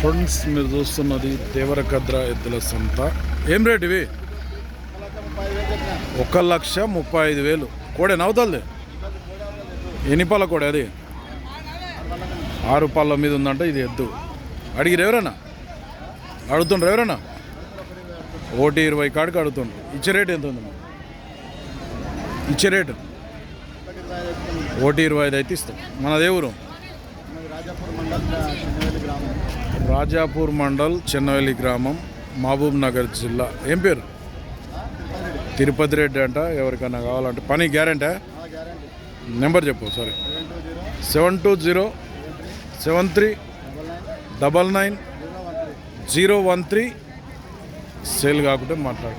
Friends మీరు చూస్తున్నది దేవరకద్ర ఎద్దుల సంత. ఏం రేట్ ఇవి? 1,35,000. కోడే నవ్వుతుంది. ఎన్ని పళ్ళ కోడే అది? 6 పళ్ళ మీద ఉందంట. ఇది ఎద్దు అడిగిరు ఎవరన్నా? అడుగుతుండ్రు ఎవరన్నా? 1,20,000 కాడికి అడుగుతుండ్రు. ఇచ్చే రేట్ ఎంత ఉంది? ఇచ్చే రేటు 1,25,000 అయితే ఇస్తాం. మనదే ఊరు? రాజాపూర్ మండల్ చెన్నవెల్లి గ్రామం, మహబూబ్ నగర్ జిల్లా. ఏం పేరు? తిరుపతి రెడ్డి అంట. ఎవరికైనా కావాలంటే పని గ్యారెంటీ? నెంబర్ చెప్పు సారీ. 72073999013. సేల్ కాకుంటే మాట్లాడు.